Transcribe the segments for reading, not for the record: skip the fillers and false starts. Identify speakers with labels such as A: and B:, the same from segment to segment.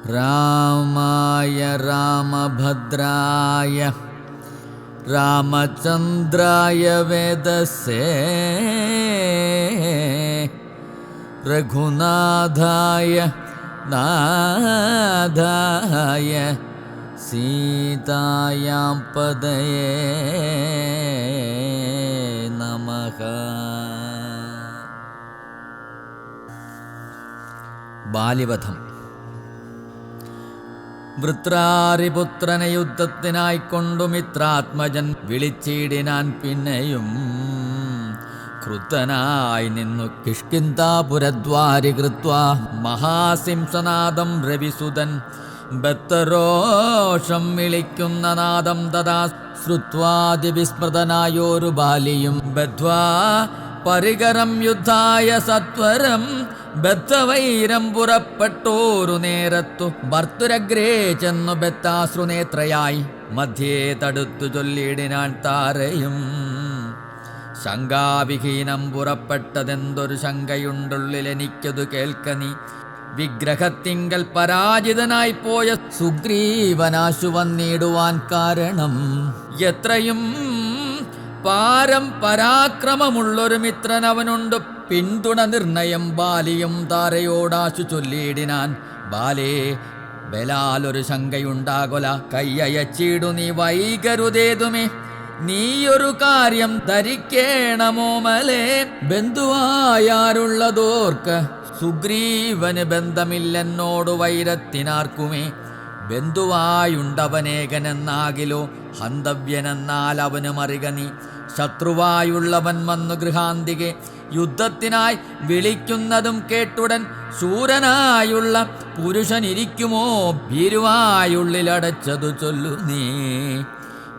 A: രാമായ രാമഭദ്രായ രാമചന്ദ്രായ വേദസേ രഘുനാഥായ നാഥായ സീതായാം പദയേ നമഃ. ബാലിവധം. വൃത്രാരിപുത്രനെ യുദ്ധത്തിനായിക്കൊണ്ടു മിത്രാത്മജൻ വിളിച്ചിടിനാൻ. പിന്നെയും ക്രുദ്ധനായി നിന്നു കിഷ്കിന്ധാപുരദ്വാരി കൃത്വാ മഹാസിംസനാദം രവിസുതൻ ബത്തരോഷം വിളിക്കുന്ന നാദം തഥാ ശ്രുത്വാതിവിസ്മൃതനായോരു ബാലിയും ബദ്ധ്വാ പരികരം യുദ്ധായ സത്വരം ബദ്ധവൈരം പുറപ്പെട്ടോരു നേരത്തു ഭർത്തുരഗ്രേ ചെന്നു ബത്താശ്രുനേത്രയായി മധ്യേ തടുത്തു ചൊല്ലിടിനാൻ താരയും. ശങ്കാവിഹീനം പുറപ്പെട്ടതെന്തൊരു ശങ്കയുണ്ടുള്ളിലെനിക്കതു കേൾക്കനി. വിഗ്രഹത്തിങ്കൽ പരാജിതനായി പോയ സുഗ്രീവനാശു വന്നിടുവാൻ കാരണം എത്രയും പാരം പരാക്രമമുള്ളൊരു മിത്രൻ അവനുണ്ട്. പിന്തുണ നിർണയം ബാലിയും താരയോടാശു ചൊല്ലിയിടിനാൻ. ബാലേ, ബലാലൊരു ശങ്കയുണ്ടാകൊല, കയ്യയച്ചിടു നീ വൈകരുതേതുമേ. നീയൊരു കാര്യം ധരിക്കേണമോമലേ, ബന്ധുവായാരുള്ളതോർക്ക് സുഗ്രീവന് ബന്ധമില്ലെന്നോടു വൈരത്തിനാർക്കുമേ. ബന്ധുവായുണ്ടവനേകനെന്നാകിലോ ഹന്തവ്യനെന്നാൽ അവന് മറിക നീ. ശത്രുവായുള്ളവൻ വന്നു ഗൃഹാന്തികെ യുദ്ധത്തിനായി വിളിക്കുന്നതും കേട്ടുടൻ ശൂരനായുള്ള പുരുഷനിരിക്കുമോ ഭീരുവായുള്ളിലടച്ചതു ചൊല്ലു നീ.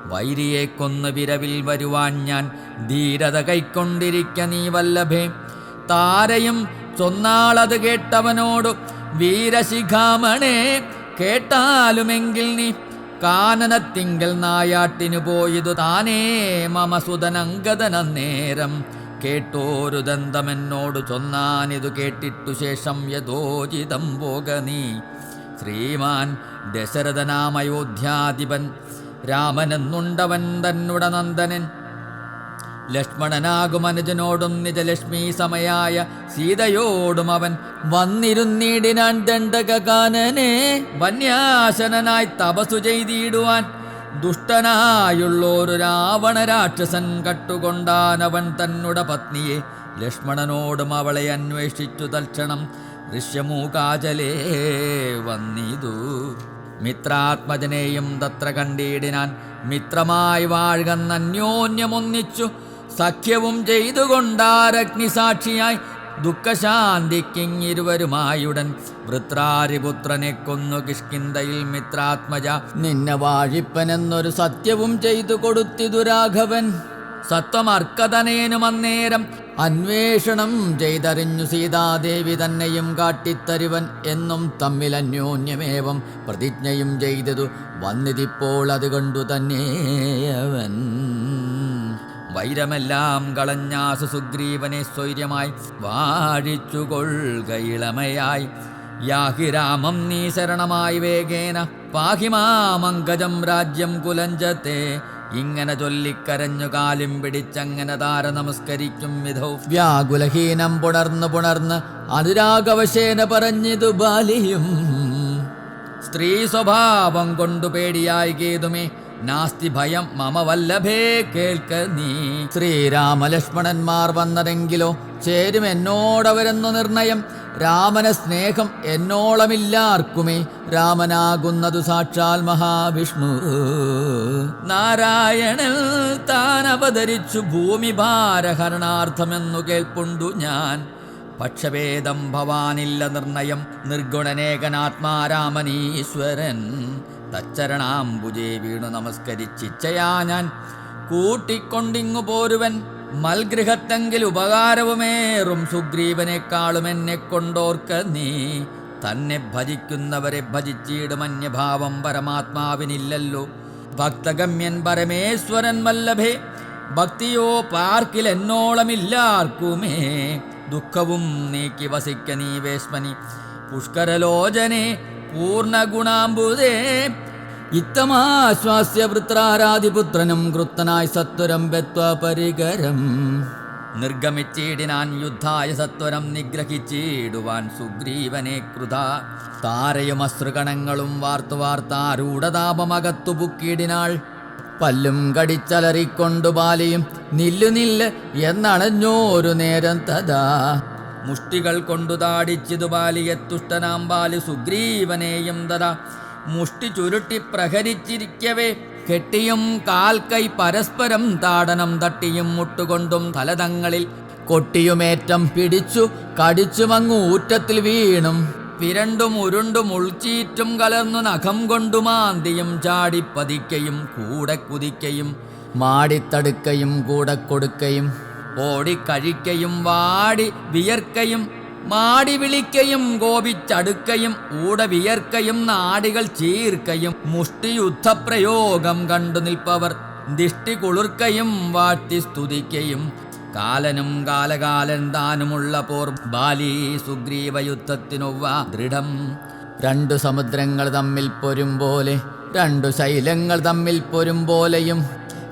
A: വൈരിയെ കൊന്നു വിരവിൽ വരുവാൻ ഞാൻ ധീരത കൈക്കൊണ്ടിരിക്ക നീ വല്ലഭേ. താരയും ചൊന്നാളത് കേട്ടവനോടു വീരശിഖാമണേ, കേട്ടാലുമെങ്കിൽ നീ കാനനത്തിങ്കൽ നായാട്ടിനു പോയതു താനേ മമ സുതനങ്കദനന്നേരം. കേട്ടോരു ദന്തമെന്നോടു ചൊന്നാനിതു കേട്ടിട്ടു ശേഷം യഥോചിതം പോക നീ. ശ്രീമാൻ ദശരഥനാമയോധ്യാധിപൻ രാമനെന്നുണ്ടവൻ തന്നുട നന്ദനൻ. ലക്ഷ്മണനാകും അനുജനോടും നിജലക്ഷ്മി സമയായ സീതയോടും അവൻ വന്നിരുന്നിടിനാൻ ദണ്ഡകാനനെ. വന്യാശനായി തപസ്സു ചെയ്തിടുവാൻ ദുഷ്ടനായുള്ളൊരു രാവണ രാക്ഷസൻ കട്ടുകൊണ്ടാനവൻ തന്നുട പത്നിയെ. ലക്ഷ്മണനോടും അവളെ അന്വേഷിച്ചു തൽക്ഷണം ഋഷ്യമൂകാചലേ വന്നിതു. മിത്രാത്മജനെയും തത്ര കണ്ടിടിനാൻ. മിത്രമായി വാഴുകന്നന്യോന്യമൊന്നിച്ചു സഖ്യവും ചെയ്തുകൊണ്ടാരഗ്നിസാക്ഷിയായി ദുഃഖശാന്തിക്കിങ്ങിരുവരുമായുടൻ. വൃത്രാരിപുത്രനെ കൊന്നു കിഷ്കിന്ധയിൽ മിത്രാത്മജ നിന്നെ വാഴിപ്പനെന്നൊരു സത്യവും ചെയ്തു കൊടുത്തിതു രാഘവൻ. സത്വമർക്കതനേനും അന്നേരം അന്വേഷണം ചെയ്തറിഞ്ഞു സീതാദേവി തന്നെയും കാട്ടിത്തരുവൻ എന്നും തമ്മിൽ അന്യോന്യമേവം പ്രതിജ്ഞയും ചെയ്തതു വന്നിതിപ്പോൾ അത് കണ്ടു തന്നെയവൻ. വൈരമെല്ലാം കളഞ്ഞാസു സുഗ്രീവനെ സ്വൈര്യമായി വാഴിച്ചുകൊള്ളുകയിളമയായി. യാഹി രാമം നീ ശരണമായി വേഗേന, പാഹി മാമങ്കജം രാജ്യം കുലഞ്ചത്തെ. ഇങ്ങനെ ചൊല്ലിക്കരഞ്ഞു കാലും പിടിച്ചങ്ങനെ താര നമസ്കരിക്കും വിധൗ വ്യാകുലഹീനം പുണർന്ന് അനുരാഗവശേന പറഞ്ഞിതു ബാലിയും. സ്ത്രീ സ്വഭാവം കൊണ്ടു പേടിയായി കേതുമേ നാസ്തി ഭയം മമ വല്ലഭേ കേൾക്ക നീ. ശ്രീരാമലക്ഷ്മണന്മാർ വന്നതെങ്കിലോ ചേരും എന്നോടവരെന്നു നിർണയം. രാമന സ്നേഹം എന്നോളമില്ലാർക്കുമേ, രാമനാകുന്നതു സാക്ഷാൽ മഹാവിഷ്ണു. നാരായണൻ താൻ അവതരിച്ചു ഭൂമിഭാരഹരണാർത്ഥമെന്നു കേൾപ്പുണ്ടു ഞാൻ. പക്ഷഭേദം ഭവാനില്ല നിർണയം, നിർഗുണനേകനാത്മാരാമനീശ്വരൻ. തച്ചരണാംബുജേ വീണു നമസ്കരിച്ചിച്ചയാ ഞാൻ കൂട്ടിക്കൊണ്ടിങ്ങു പോരുവൻ. മൽഗൃഹത്തെങ്കിൽ ഉപകാരവുമേറും സുഗ്രീവനേക്കാളും എന്നെ കൊണ്ടോർക്ക നീ. തന്നെ ഭജിക്കുന്നവരെ ഭജിച്ചിടും അന്യഭാവം പരമാത്മാവിനില്ലല്ലോ. ഭക്തഗമ്യൻ പരമേശ്വരൻ വല്ലഭേ, ഭക്തിയോ പാർക്കിൽ എന്നോളമില്ലാർക്കുമേ. ദുഃഖവും നീക്കി വസിക്ക നീ വേശ്മനി. പുഷ്കരലോചനെ പൂർണ്ണഗുണാംബുദേ ഇത്തമാശ്വാസ്യ വൃത്രാരാധിപുത്രനും കൃത്തനായി സത്വരം ബെത്വ പരികരം നിർഗമിച്ചിടിനാൻ യുദ്ധായ സത്വരം നിഗ്രഹിച്ചിടുവാൻ സുഗ്രീവനെ കൃത താരയും അശ്രുകണങ്ങളും വാർത്താരൂഢതാപമകത്തു പുക്കിയിടിനാൾ പല്ലും കടിച്ചലറിക്കൊണ്ടു ബാലിയും നില്ല് എന്നണഞ്ഞോരു നേരം തഥാ മുഷ്ടികൾ കൊണ്ടു താടിച്ചിതു ബാലിയെ തുഷ്ടനാം ബാലി സുഗ്രീവനെയും തഥാ മുഷ്ടി ചുരുട്ടി പ്രഹരിച്ചിരിക്കവേ കെട്ടിയും കാൽക്കൈ പരസ്പരം താടനം തട്ടിയും മുട്ടുകൊണ്ടും തലതങ്ങളിൽ കൊട്ടിയുമേറ്റം പിടിച്ചു കടിച്ചുമങ്ങു ഊറ്റത്തിൽ വീണും പിരണ്ടും ഉരുണ്ടും ഉൾച്ചീറ്റും കലർന്നു നഖം കൊണ്ടുമാന്തിയും ചാടിപ്പതിക്കയും കൂടെ കുതിക്കയും മാടിത്തടുക്കയും കൂടെ കൊടുക്കയും ഓടിക്കഴിക്കയും വാടി വിയർക്കയും മാടി വിളിക്കയും കോപിച്ചടുക്കയും ഊടെ വിയർക്കയും നാടികൾ ചീർക്കയും മുഷ്ടിയുദ്ധപ്രയോഗം കണ്ടു നിൽപ്പവർ ദിഷ്ടി കുളിർക്കയും വാഴ്ത്തി സ്തുതിക്കയും കാലനും കാലകാലൻ താനുമുള്ള പോർ ബാലി സുഗ്രീവയുദ്ധത്തിനൊവ്വ ദൃഢം രണ്ടു സമുദ്രങ്ങൾ തമ്മിൽ പൊരും പോലെ രണ്ടു ശൈലങ്ങൾ തമ്മിൽ പൊരും പോലെയും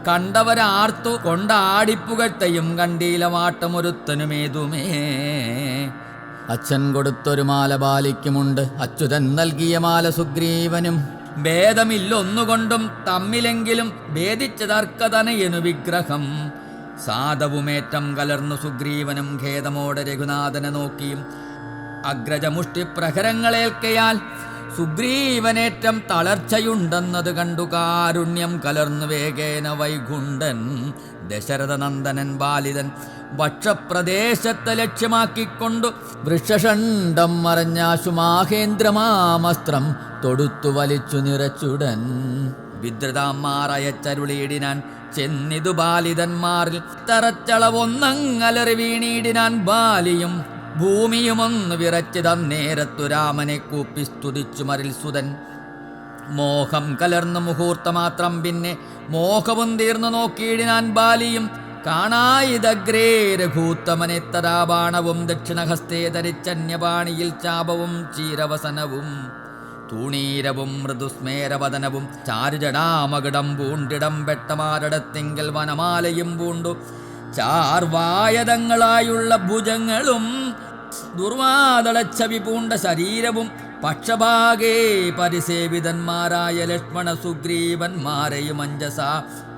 A: കണ്ടവരാർത്തു കൊണ്ടാടിപ്പുകട്ടയും കണ്ടീലമാട്ടമൊരുത്തനുമേതുമേ അച്ഛൻ കൊടുത്തൊരു മാല ബാലിക്കുമുണ്ട് അച്യുതൻ നൽകിയ മാല സുഗ്രീവനും ഭേദമില്ലൊന്നുകൊണ്ടും തമ്മിലെങ്കിലും ഭേദിച്ചതർക്കതനയനു വിഗ്രഹം സാധവുമേറ്റം കലർന്നു സുഗ്രീവനും ഖേദമോടെ രഘുനാഥനെ നോക്കിയും അഗ്രജമുഷ്ടി പ്രഹരങ്ങളേൽക്കയാൽ സുഗ്രീവനേറ്റം തളർച്ചയുണ്ടെന്നത് കണ്ടു കാരുണ്യം കലർന്നു വേഗേന വൈകുണ്ഠൻ ദശരഥനന്ദനൻ ബാലിതൻ വക്ഷപ്രദേശത്തെ ലക്ഷ്യമാക്കിക്കൊണ്ടു വൃക്ഷഷണ്ഡം മറഞ്ഞാശു മാഹേന്ദ്രമാമസ്ത്രം തൊടുത്തു വലിച്ചു നിറച്ചുടൻ വിദ്രതാമാറയച്ചരുളിയിടിനാൻ ചെന്നിതു ബാലിതന്മാരിൽ തറച്ചളവൊന്നങ്ങലറി വീണിടിനാൻ ബാലിയും ഭൂമിയുമൊന്നു വിറച്ചു തന്നേരത്തു രാമനെ കൂപ്പി സ്തുതിച്ചു മരിൽ സുതൻ മോഹം കലർന്നു മുഹൂർത്തമാത്രം പിന്നെ മോഹവും തീർന്നു നോക്കിയിടിനാൻ ബാലിയും കാണായിതഗ്രേ രഘൂത്തമനെത്തരാ ബാണവും ദക്ഷിണഹസ്തേ ധരിച്ചന്യപാണിയിൽ ചാപവും ചീരവസനവും തൂണീരവും മൃദുസ്മേരവദനവും ചാരുജടാമകിടം പൂണ്ടിടം വെട്ടമാരടത്തിങ്കൽ വനമാലയും പൂണ്ടു ചാർവായതങ്ങളായുള്ള ഭുജങ്ങളും ദുർവാതളച്ചവി പൂണ്ട ശരീരവും പക്ഷഭാഗേ പരിസേവിതന്മാരായ ലക്ഷ്മണ സുഗ്രീവന്മാരെയും അഞ്ജസ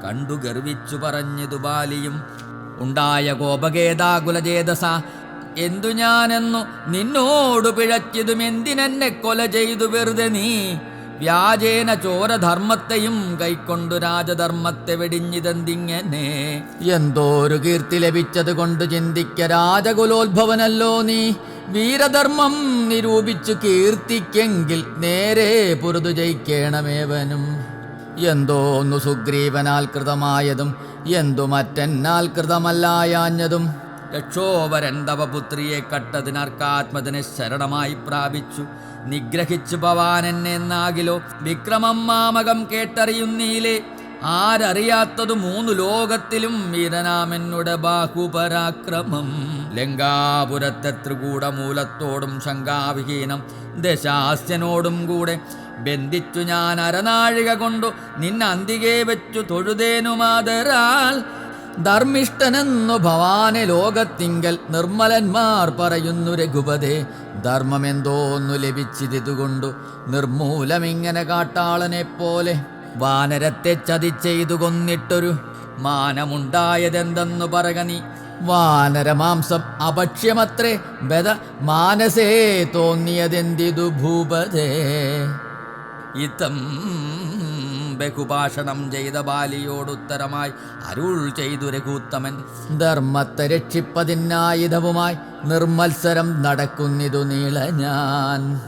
A: കണ്ടു ഗർവിച്ചു പറഞ്ഞതു ബാലിയും ഉണ്ടായ കോപകേതാകുലചേതസ എന്തു ഞാനെന്നു നിന്നോടു പിഴച്ചതും എന്തിനെന്നെ കൊല ചെയ്തു വെറുതെ നീ വ്യാജേന ചോരധർമ്മത്തെയും കൈക്കൊണ്ടു രാജധർമ്മത്തെ വെടിഞ്ഞിതെന്തിങ്ങനെ എന്തോരു കീർത്തി ലഭിച്ചത് കൊണ്ട് ചിന്തിക്ക രാജകുലോത്ഭവനല്ലോ നീ വീരധർമ്മം നിരൂപിച്ചു കീർത്തിക്കെങ്കിൽ നേരെ പുറതു ജയിക്കേണമേവനും എന്തോന്നു സുഗ്രീവനാൽ കൃതമായതും എന്തു മറ്റെന്നാൽ കൃതമല്ലായാഞ്ഞതും രക്ഷോവരൻ തവ പുത്രിയെ കട്ടതിനർക്കാത്മതിനെ ശരണമായി പ്രാപിച്ചു നിഗ്രഹിച്ചു ഭവാൻ എന്നെന്നാകിലോ വിക്രമം മാമകം കേട്ടറിയുന്നീലേ ആരറിയാത്തതു മൂന്നു ലോകത്തിലും വീരനാമെന്നുടെ ബാഹുപരാക്രമം ലങ്കാപുരത്തെ ത്രികൂടമൂലത്തോടും ശങ്കാവിഹീനം ദശാസ്യനോടും കൂടെ ബന്ധിച്ചു ഞാൻ അരനാഴിക കൊണ്ടു നിന്നന്തികെ വെച്ചു തൊഴുതേനുമാതരാൽ ധർമ്മിഷ്ഠനെന്നു ഭവാനെ ലോകത്തിങ്കൽ നിർമ്മലന്മാർ പറയുന്നു രഘുപതേ ധർമ്മമെന്തോന്നു ലഭിച്ചിതുകൊണ്ടു നിർമൂലമിങ്ങനെ കാട്ടാളനെ പോലെ വാനരത്തെ ചതിച്ചെയ്തു കൊന്നിട്ടൊരു മാനമുണ്ടായതെന്തെന്നു പറക നീ വാനരമാംസം അഭക്ഷ്യമത്രേ ബദ മാനസേ തോന്നിയതെന്തിതു ഭൂപതേ ഇത്തം ബഹുഭാഷണം ചെയ്ത ബാലിയോടുത്തരമായി അരുൾ ചെയ്തു രഘൂത്തമൻ ധർമ്മത്തെ രക്ഷിപ്പതിനായുധവുമായി നിർമത്സരം നടക്കുന്നിതു നീള ഞാൻ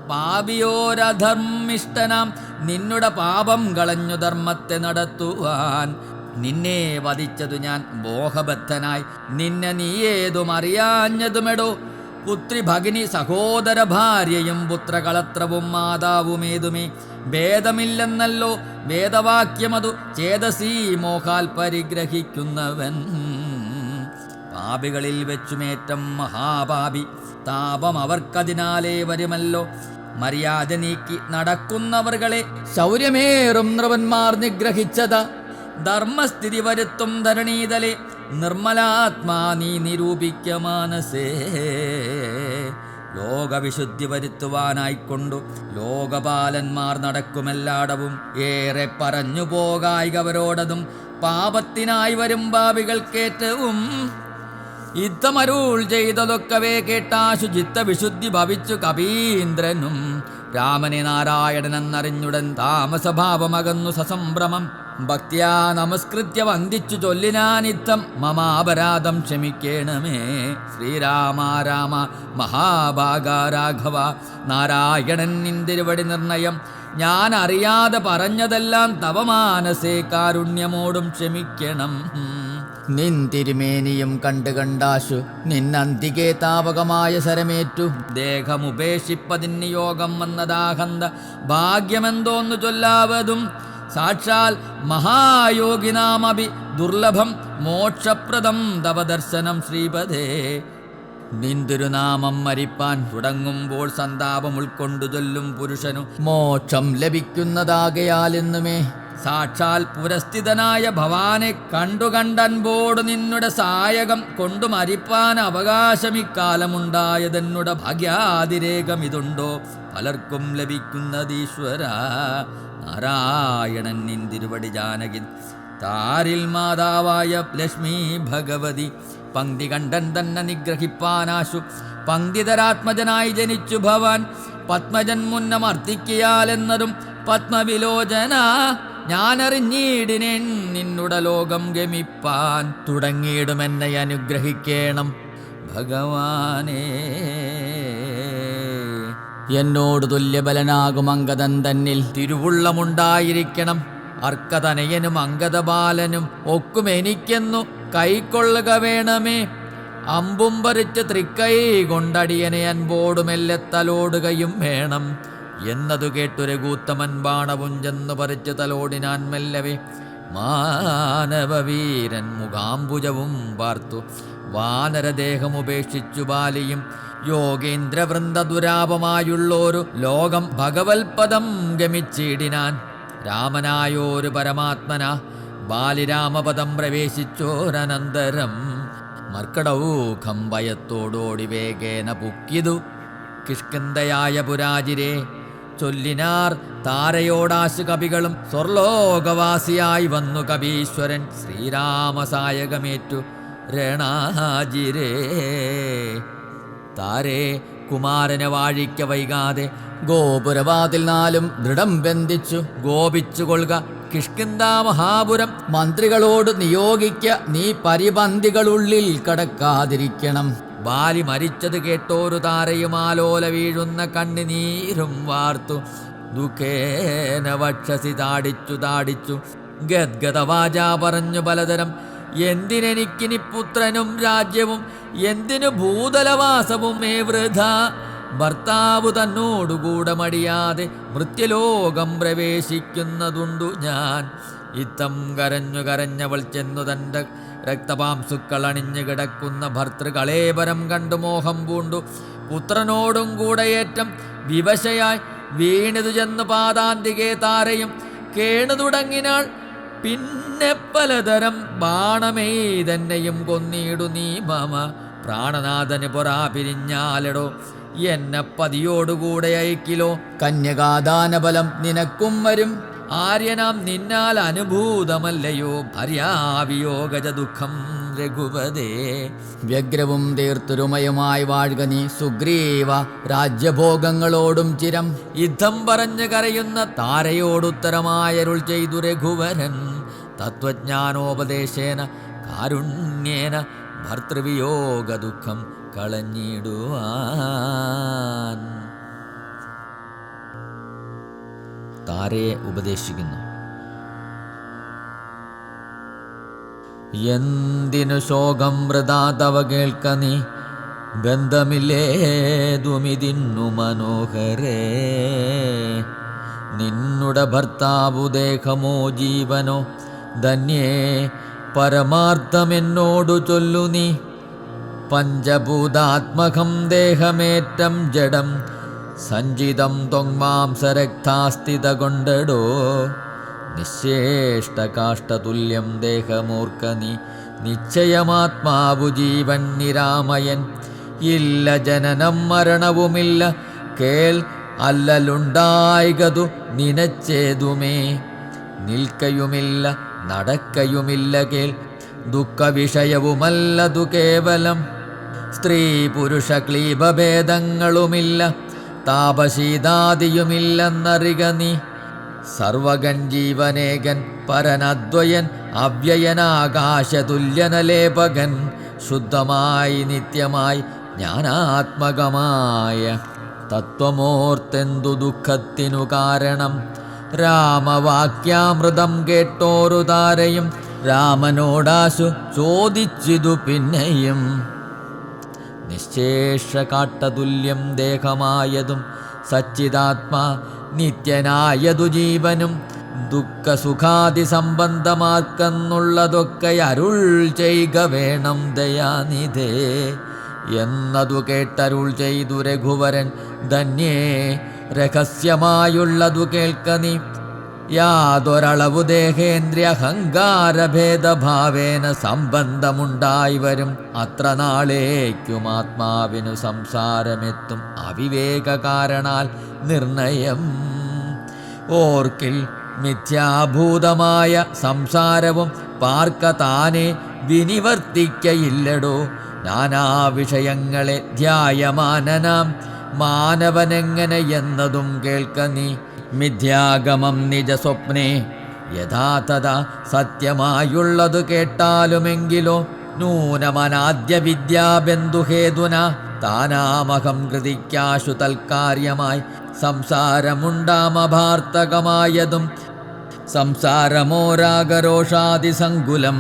A: പാപിയോരധർമ്മിഷ്ടനാം നിന്നുടെ പാപം കളഞ്ഞു ധർമ്മത്തെ നടത്തുവാൻ നിന്നെ വധിച്ചതു ഞാൻ മോഹബദ്ധനായി നിന്നെ നീ ഏതും അറിയാഞ്ഞതുമെടോ പുത്രി ഭഗിനി സഹോദര ഭാര്യയും പുത്രകളത്രവും മാതാവുമേതുമേ ഭേദമില്ലെന്നല്ലോ വേദവാക്യമതു ചേതസീ മോഹാൽ പരിഗ്രഹിക്കുന്നവൻ പാപികളിൽ വെച്ചുമേറ്റം മഹാപാപി താപം അവർക്കതിനാലേ വരുമല്ലോ മര്യാദ നീക്കി നടക്കുന്നവർകളെ ശൗര്യമേറും നൃപന്മാർ നിഗ്രഹിച്ചത. ധർമ്മസ്ഥിതി വരുത്തും ധരണീതലെ നിർമ്മലാത്മാ നീ നിരൂപിക്ക മാനസേ. ലോകവിശുദ്ധി വരുത്തുവാനായിക്കൊണ്ടു ലോകപാലന്മാർ നടക്കുമെല്ലാടവും. ഏറെ പറഞ്ഞു പോകായികവരോടതും പാപത്തിനായി വരും പാപികൾക്കേറ്റവും. യുദ്ധമരുൾ ചെയ്തതൊക്കവേ കേട്ടാശു ചിത്തവിശുദ്ധി ഭവിച്ചു കപീന്ദ്രനും. രാമനെ നാരായണനെന്നറിഞ്ഞുടൻ താമസഭാവമകന്നു സസംഭ്രമം. ഭക്ത്യാ നമസ്കൃത്യ വന്ദിച്ചു ചൊല്ലിനാനിത്തം മമാപരാധം ക്ഷമിക്കേണമേ. ശ്രീരാമ രാമ മഹാഭാഗ രാഘവ നാരായണൻ നിന്തിരുവടി നിർണയം. ഞാൻ അറിയാതെ പറഞ്ഞതെല്ലാം തവ മാനസേ കാരുണ്യമോടും ക്ഷമിക്കണം. നിൻ തിരുമേനിയും കണ്ടു കണ്ടാശു നിന്നന്തികെ താപകമായ ശരമേറ്റു. ദേഹമുപേക്ഷിപ്പതിന് യോഗം വന്നതാഹന്ത ഭാഗ്യമെന്തോന്നു ചൊല്ലാവതും. സാക്ഷാൽ മഹായോഗിനാമഭി ദുർലഭം മോക്ഷപ്രദം തവദർശനം ശ്രീപദേ. നിന്തിരുനാമം മരിപ്പാൻ തുടങ്ങുമ്പോൾ സന്താപം ഉൾക്കൊണ്ടു ചൊല്ലും പുരുഷനു മോക്ഷം ലഭിക്കുന്നതാകയാലെന്നുമേ. സാക്ഷാൽ പുരസ്ഥിതനായ ഭവാനെ കണ്ടുകണ്ടൻപോട് നിന്നുടെ സായകം കൊണ്ടു മരിപ്പാൻ അവകാശമിക്കാലമുണ്ടായതെന്നുടെ ഭാഗ്യാതിരേകമിതുണ്ടോ പലർക്കും ലഭിക്കുന്നതീശ്വര. നാരായണൻ നിന്തിരുവടി ജാനകി താരിൽ മാതാവായ ലക്ഷ്മി ഭഗവതി. പങ്ക്തി കണ്ടൻ തന്നെ നിഗ്രഹിപ്പാനാശു പങ്ക്തിതരാത്മജനായി ജനിച്ചു ഭവാൻ. പത്മജൻ മുന്നമർത്തിക്കിയാലെന്നതും പത്മവിലോചന ഞാനറിഞ്ഞിടിനേൻ നിന്നുട ലോകം ഗമിപ്പാൻ. തുടങ്ങിയിടുമെന്നെ അനുഗ്രഹിക്കേണം ഭഗവാനേ. എന്നോട് തുല്യബലനാകും അങ്കദൻ തന്നിൽ തിരുവുള്ളമുണ്ടായിരിക്കണം. അർക്കതനയനും അങ്കദബാലനും ഒക്കും എനിക്കെന്നു കൈക്കൊള്ളുക വേണമേ. അമ്പും പറിച്ച് തൃക്കൈ കൊണ്ടടിയനെ അൻപോടുമെല്ലെ തലോടുകയും വേണം. എന്നതു കേട്ടു രഘൂത്തമൻ ബാണവും ചെന്നു പറിച്ചു തലോടിനാൻ മെല്ലവേ. മാനവവീരൻ മുഖാംബുജവും പാർത്തു വാനരദേഹമുപേക്ഷിച്ചു ബാലിയും. യോഗേന്ദ്രവൃന്ദ ദുരാപമായുള്ളോരു ലോകം ഭഗവത്പദം ഗമിച്ചിടിനാൻ. രാമനായോരു പരമാത്മന ബാലിരാമപദം പ്രവേശിച്ചോരനന്തരം. മർക്കടൗഖം ഭയത്തോടോടി വേഗേന പുക്കിതു കിഷ്കിന്ധയായ പുരാജിരെ. ചൊല്ലിനാർ താരയോടാശു കവികളും സ്വർലോകവാസിയായി വന്നു കവീശ്വരൻ. ശ്രീരാമസായകമേറ്റു രണാജിരേ. താരേ കുമാരനെ വാഴിക്ക വൈകാതെ ഗോപുരവാതിൽ നാലും ദൃഢം ബന്ധിച്ചു ഗോപിച്ചു കൊള്ളുക. കിഷ്കിന്ധാ മഹാപുരം മന്ത്രികളോട് നിയോഗിക്ക. നീ പരിപന്തികളുള്ളിൽ കടക്കാതിരിക്കണം. ബാലി മരിച്ചത് കേട്ടോരു താരയുമാലോല വീഴുന്ന കണ്ണിനീരും വാർത്തു. ദുഃഖേന വക്ഷസി താടിച്ചു ഗദ്ഗതവാച പറഞ്ഞു പലതരം. എന്തിനെനിക്കിനി പുത്രനും രാജ്യവും എന്തിനു ഭൂതലവാസവും മേ വൃഥ. ഭർത്താവ് തന്നോടുകൂടെ മടിയാതെ മൃത്യലോകം പ്രവേശിക്കുന്നതുണ്ടു ഞാൻ. ഇത്തം കരഞ്ഞവൾ ചെന്നു തൻ്റെ രക്തപാംസുക്കൾ അണിഞ്ഞു കിടക്കുന്ന ഭർത്തൃകളേപരം കണ്ടു മോഹം പൂണ്ടു. പുത്രനോടും കൂടെയേറ്റം വിവശയായി വീണിതു ചെന്നു പാതാന്തികെ താരയും കേണു തുടങ്ങിനാൾ. പിന്നെ പലതരം ബാണമെയ്തെന്നെയും കൊന്നിടു നീ മമ. പ്രാണനാഥന് പൊറാ പിരിഞ്ഞാലടോ എന്നെ പതിയോടുകൂടെ അയക്കിലോ. കന്യകാദാനബലം നിനക്കും വരും. ആര്യനാം നിന്നാൽ അനുഭൂതമല്ലയോ ഭാര്യാവിയോഗജ ദുഃഖം രഘുപതേ. വ്യഗ്രവും തീർത്തുരുമയുമായി വാഴ്ക നീ സുഗ്രീവ രാജ്യഭോഗങ്ങളോടും ചിരം. യുദ്ധം പറഞ്ഞു കരയുന്ന താരയോടുത്തരമായരുൾ ചെയ്തു രഘുവരൻ. തത്വജ്ഞാനോപദേശേന കാരുണ്യേന ഭർതൃവിയോഗ ദുഃഖം കളഞ്ഞിടുവാൻ. താരയെ ഉപദേശിക്കുന്നു. എന്തിനു ശോകം വൃഥാ തവ കേൾക്ക നീ. ഗന്ധമില്ലേതുമിതിന്നു മനോഹരേ. നിന്നുടെ ഭർത്താവു ദേഹമോ ജീവനോ ധന്യേ പരമാർത്ഥമെന്നോടു ചൊല്ലു നീ. പഞ്ചഭൂതാത്മകം ദേഹമേറ്റം ജഡം സഞ്ചിതം ത്വങ്മാംസരക്താസ്ഥിത കൊണ്ടടോ നിശേഷ്ടകാഷ്ടതുല്യം ദേഹമൂർക്ക നീ നിശ്ചയമാത്മാവു ജീവൻ നിരാമയൻ ഇല്ല ജനനം മരണവുമില്ല കേൾ അല്ലലുണ്ടായികതു നിനച്ചേതുമേ നിൽക്കയുമില്ല നടക്കയുമില്ല കേൾ ദുഃഖവിഷയവുമല്ലതു കേവലം സ്ത്രീ പുരുഷ ക്ലീബഭേദങ്ങളുമില്ല താപശീതാദിയുമില്ലെന്നറിക നീ സർവഗൻ ജീവനേകൻ പരനദ്വയൻ അവ്യയനാകാശതുല്യനലേപകൻ ശുദ്ധമായി നിത്യമായി ജ്ഞാനാത്മകമായ തത്വമോർത്തെന്തു ദുഃഖത്തിനു കാരണം രാമവാക്യാമൃതം കേട്ടോരു താരയും രാമനോടാശു ചോദിച്ചിതു പിന്നെയും നിശേഷകാട്ടതുല്യം ദേഹമായതും സച്ചിദാത്മാ നിത്യനായതു ജീവനും ദുഃഖസുഖാദി സംബന്ധമാർക്കെന്നുള്ളതൊക്കെ അരുൾ ചെയ്യുക വേണം ദയാനിധേ എന്നതു കേട്ടരുൾ ചെയ്തു രഘുവരൻ ധന്യേ രഹസ്യമായുള്ളതു കേൾക്ക നീ യാതൊരളവു ദേഹേന്ദ്രിയ അഹങ്കാരഭേദഭാവേന സംബന്ധമുണ്ടായി വരും അത്ര നാളേക്കും ആത്മാവിനു സംസാരമെത്തും അവിവേക കാരണാൽ നിർണയം ഓർക്കിൽ മിഥ്യാഭൂതമായ സംസാരവും പാർക്ക താനെ വിനിവർത്തിക്കയില്ലടോ നാനാ വിഷയങ്ങളെ ധ്യായമാനനാം മാനവനെങ്ങനെ എന്നതും കേൾക്ക നീ മിഥ്യാഗമം നിജ സ്വപ്നേ യഥാതഥാ സത്യമായുള്ളതു കേട്ടാലുമെങ്കിലോ നൂനമനാദ്യ വിദ്യാബന്ധുഹേതുന താനാമഹം കൃതിക്കാശു തൽക്കാര്യമായി സംസാരമുണ്ടാമഭാർത്തകമായതും സംസാരമോരാഗരോഷാദിസങ്കുലം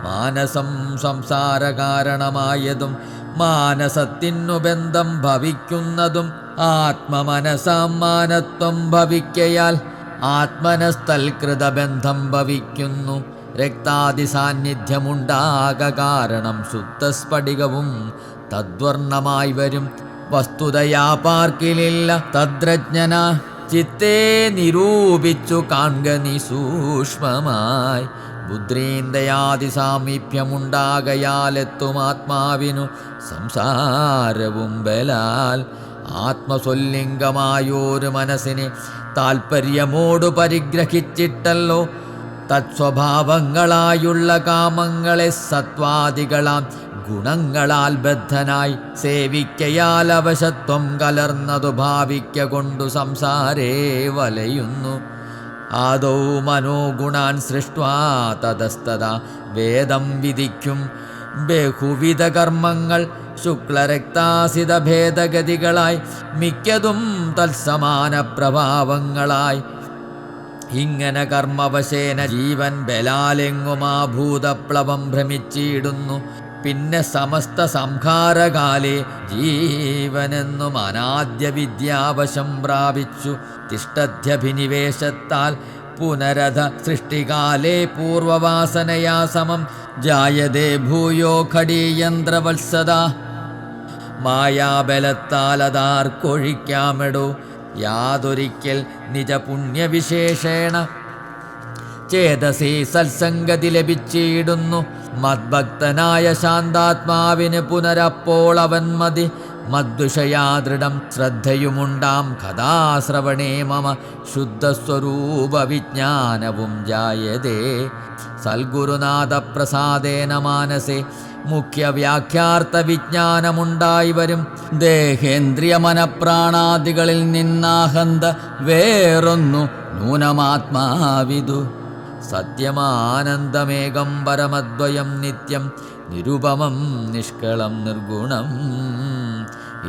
A: മാനസം സംസാരകാരണമായതും മാനസത്തിനു ബന്ധം ഭവിക്കുന്നതും ആത്മമനസാം മാനത്വം ഭവിക്കയാൽ ആത്മനസ്തൽകൃതബന്ധം ഭവിക്കുന്നു രക്താദി സാന്നിധ്യമുണ്ടാക കാരണം ശുദ്ധസ്ഫടികവും തദ്വർണമായി വരും വസ്തുതയാ പാർക്കിലില്ല തദ്രജ്ഞന ചിത്തേ നിരൂപിച്ചു കാൺക നീ സൂക്ഷ്മമായി ബുദ്രീന്ദ്രയാദി സാമീപ്യമുണ്ടാകയാലെത്തും ആത്മാവിനു സംസാരവും ബലാൽ ആത്മസ്വല്ലിംഗമായോരു മനസ്സിനെ താൽപര്യമോടു പരിഗ്രഹിച്ചിട്ടല്ലോ തത്സ്വഭാവങ്ങളായുള്ള കാമങ്ങളെ സത്വാദികളാം ഗുണങ്ങളാൽ ബദ്ധനായി സേവിക്കയാൽ അവശത്വം കലർന്നതു ഭാവിക്ക കൊണ്ടു സംസാരേ വലയുന്നു ആദൗ മനോഗുണാൻ സൃഷ്ട്വാ തതസ്തദാ വേദം വിധിക്കും ബഹുവിധ കർമ്മങ്ങൾ ശുക്ലരക്താസിത ഭേദഗതികളായി മിക്കതും തത്സമാന പ്രഭാവങ്ങളായി ഇങ്ങനെ കർമ്മവശേന ജീവൻ ബലാലെങ്ങുമാഭൂതപ്ലവം ഭ്രമിച്ചിടുന്നു പിന്നെ സമസ്ത സംഹാരകാലേ ജീവനെന്നും അനാദ്യ വിദ്യാവശം പ്രാപിച്ചു തിഷ്ടധ്യഭിനിവേശത്താൽ പുനരധ സൃഷ്ടികാലേ പൂർവവാസനയാ സമം ജായതേ ഭൂയോ ഖടീയന്ത്രവത്സദ മായാബലത്താൽ അതാർക്കൊഴിക്കാമെടോ യാതൊരിക്കൽ നിജ പുണ്യവിശേഷേണ ചേതസി സത്സംഗതി ലഭിച്ചിടുന്നു മദ്ഭക്തനായ ശാന്താത്മാവിന് പുനരപ്പോൾ അവൻ മതി മദ്വിഷയാദൃഢം ശ്രദ്ധയുമുണ്ടാം കഥാശ്രവണേ മമ ശുദ്ധസ്വരൂപ വിജ്ഞാനവും ജായതേ സൽഗുരുനാഥ പ്രസാദേന മാനസേ മുഖ്യ വ്യാഖ്യാർത്ഥ വിജ്ഞാനമുണ്ടായി വരും ദേഹേന്ദ്രിയ മനപ്രാണാദികളിൽ നിന്നാഹന്ത വേറൊന്നു നൂനമാത്മാവിതു സത്യമാനന്ദമേകം പരമദ്വയം നിത്യം നിരുപമം നിഷ്കളം നിർഗുണം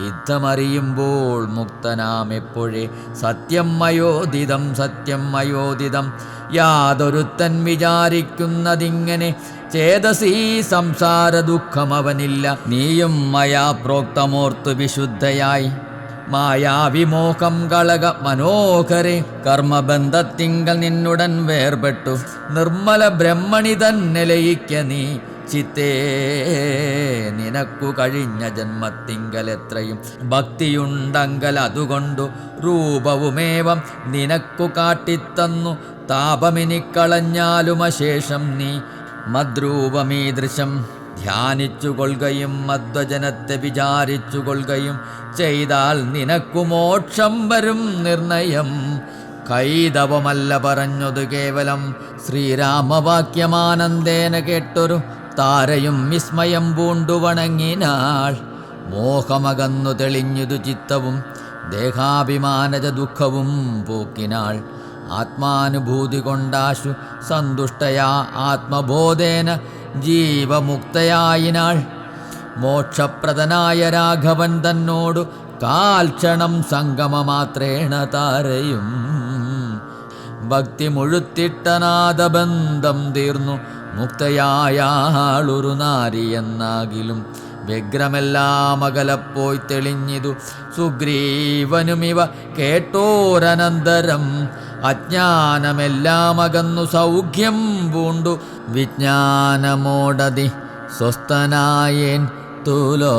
A: യുദ്ധമറിയുമ്പോൾ മുക്തനാം എപ്പോഴേ സത്യം മയോദിതം സത്യം മയോദിതം യാതൊരുത്തൻ വിചാരിക്കുന്നതിങ്ങനെ ചേതസീ സംസാര ദുഃഖമവനില്ല നീയും മയാ പ്രോക്തമോർത്തു വിശുദ്ധയായി മായാവിമോഹം കളക മനോഹരെ കർമ്മബന്ധത്തിങ്കൽ നിന്നുടൻ വേർപെട്ടു നിർമ്മല ബ്രഹ്മണി തന്നെ ലയിക്ക നീ ചിത്തേ നിനക്കു കഴിഞ്ഞ ജന്മത്തിങ്കലെത്രയും ഭക്തിയുണ്ടങ്കൽ അതുകൊണ്ടു രൂപവുമേവം നിനക്കു കാട്ടിത്തന്നു താപമിനിക്കളഞ്ഞാലുമശേഷം നീ മദ്രൂപമീദൃശം ധ്യാനിച്ചുകൊള്ളുകയും മധ്വജനത്തെ വിചാരിച്ചുകൊള്ളുകയും ചെയ്താൽ നിനക്കു മോക്ഷം വരും നിർണയം. കൈതവമല്ല പറഞ്ഞതു കേവലം ശ്രീരാമവാക്യമാനന്ദേന കേട്ടൊരു താരയും വിസ്മയം പൂണ്ടു വണങ്ങിനാൾ. മോഹമകന്നു തെളിഞ്ഞതു ചിത്തവും ദേഹാഭിമാനജ ദുഃഖവും പോക്കിനാൾ. ആത്മാനുഭൂതി കൊണ്ടാശു സന്തുഷ്ടയാ ആത്മബോധേന ജീവമുക്തയായിനാൾ. മോക്ഷപ്രദനായ രാഘവൻ തന്നോടു കാൽക്ഷണം സംഗമമാത്രേണ താരയും ഭക്തി മുഴുത്തിട്ടനാദബന്ധം തീർന്നു മുക്തയായാളൊരു നാരി എന്നാകിലും വ്യഗ്രമെല്ലാം അകലപ്പോയി തെളിഞ്ഞിതു സുഗ്രീവനുമിവ കേട്ടോരനന്തരം. അജ്ഞാനമെല്ലാം അകന്നു സൗഖ്യം പൂണ്ടു വിജ്ഞാനമോടതി സ്വസ്ഥനായേൻ തുലോ.